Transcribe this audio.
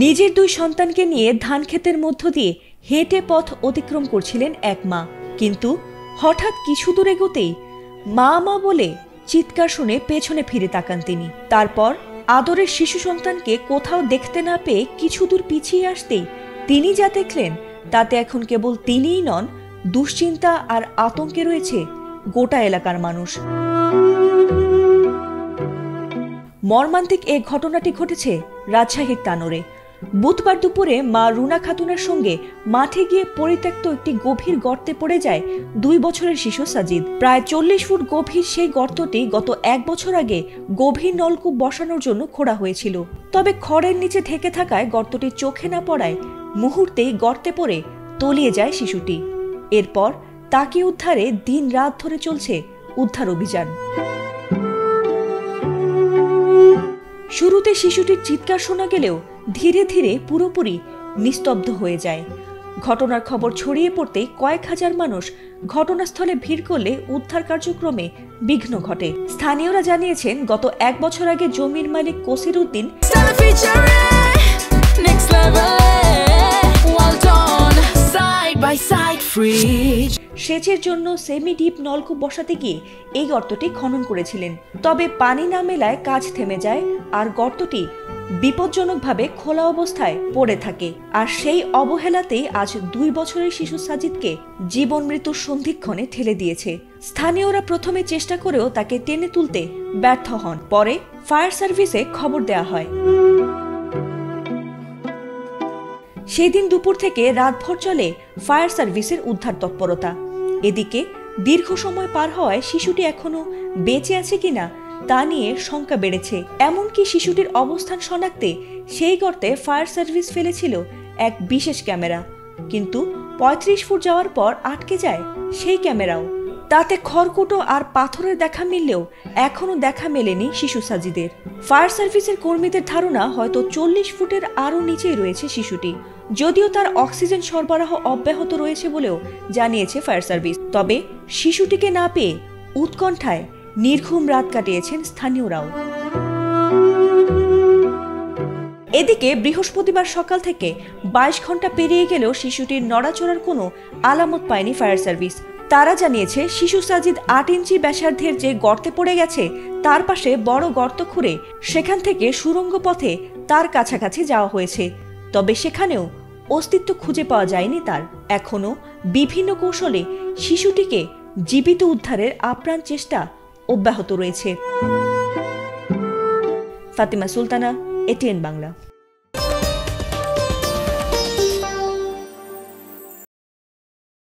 নিজের দুই সন্তানকে নিয়ে ধান ক্ষেতের মধ্য দিয়ে হেঁটে পথ অতিক্রম করছিলেন এক মা, কিন্তু হঠাৎ কিছু দূর এগোতেই মা মা বলে চিৎকার শুনে পেছনে ফিরে তাকান তিনি। তারপর আদরের শিশু সন্তানকে কোথাও দেখতে না পেয়ে কিছু দূর পিছিয়ে আসতেই তিনি যা দেখলেন তাতে এখন কেবল তিনিই নন, দুশ্চিন্তা আর আতঙ্কে রয়েছে গোটা এলাকার মানুষ। মর্মান্তিক এই ঘটনাটি ঘটেছে রাজশাহীর তানোরে। বুধবার দুপুরে মা রুনা খাতুনের সঙ্গে মাঠে গিয়ে পরিত্যক্ত একটি গভীর গর্তে পড়ে যায় 2 বছরের শিশু সাজিদ। প্রায় 40 ফুট গভীর সেই গর্তটি গত 1 বছর আগে গভীর নলকূপ বসানোর জন্য খোঁড়া হয়েছিল। তবে খড়ের নিচে ঢেকে থাকায় গর্তটি চোখে না পড়ায় মুহূর্তেই গর্তে পড়ে তলিয়ে যায় শিশুটি। এরপর তাকে উদ্ধারে দিন রাত ধরে চলছে উদ্ধার অভিযান। শুরুতে শিশুটির চিৎকার শোনা গেলেও ধীরে ধীরে পুরোপুরি নিস্তব্ধ হয়ে যায়। ঘটনার খবর ছড়িয়ে পড়তেই কয়েক হাজার মানুষ ঘটনাস্থলে ভিড় করলে উদ্ধার কার্যক্রমে বিঘ্ন ঘটে। স্থানীয়রা জানিয়েছেন, গত 1 বছর আগে জমির মালিক কসির উদ্দিন সেচের জন্য সেমি ডিপ নলকূপ বসাতে গিয়ে এই গর্তটি খনন করেছিলেন। তবে পানি না মেলায় কাজ থেমে যায় আর গর্তটি বিপজ্জনকভাবে খোলা অবস্থায় পড়ে থাকে। আর সেই অবহেলাতেই আজ 2 বছরের শিশু সাজিদকে জীবন মৃত্যুর সন্ধিক্ষণে ঠেলে দিয়েছে। স্থানীয়রা প্রথমে চেষ্টা করেও তাকে টেনে তুলতে ব্যর্থ হন। পরে ফায়ার সার্ভিসে খবর দেওয়া হয়। সেই দিন দুপুর থেকে রাতভর চলে ফায়ার সার্ভিসের উদ্ধার তৎপরতা। এদিকে দীর্ঘ সময় পার হওয়ায় শিশুটি এখনো বেঁচে আছে কিনা তা নিয়ে শঙ্কা বেড়েছে। এমনকি শিশুটির অবস্থান শনাক্তে সেই গর্তে ফায়ার সার্ভিস ফেলেছিল এক বিশেষ ক্যামেরা, কিন্তু 35 ফুট যাওয়ার পর আটকে যায় সেই ক্যামেরাও। তাতে খড়কুটো আর পাথরের দেখা মিললেও এখনো দেখা মেলেনি শিশু সাজিদের। ফায়ার সার্ভিসের কর্মীদের ধারণা হয়তো 40 ফুটের আরও নিচেই রয়েছে শিশুটি, যদিও তার অক্সিজেন সরবরাহ অব্যাহত রয়েছে বলেও জানিয়েছে ফায়ার সার্ভিস। তবে শিশুটিকে না পেয়ে উৎকণ্ঠায় নির্ঘুম রাত কাটিয়েছেন স্থানীয়রাও। এদিকে বৃহস্পতিবার সকাল থেকে 22 ঘন্টা পেরিয়ে গেলেও শিশুটির নড়াচড়ার কোনো আলামত পায়নি ফায়ার সার্ভিস। তারা জানিয়েছে, শিশু সাজিদ 8 ইঞ্চি ব্যাসার্ধের যে গর্তে পড়ে গেছে তার পাশে বড় গর্ত খুঁড়ে সেখান থেকে সুড়ঙ্গ পথে তার কাছাকাছি যাওয়া হয়েছে। তবে সেখানেও অস্তিত্ব খুঁজে পাওয়া যায়নি তার। এখনো বিভিন্ন কৌশলে শিশুটিকে জীবিত উদ্ধারের আপ্রাণ চেষ্টা অব্যাহত রয়েছে। ফাতিমা সুলতানা, ATN বাংলা।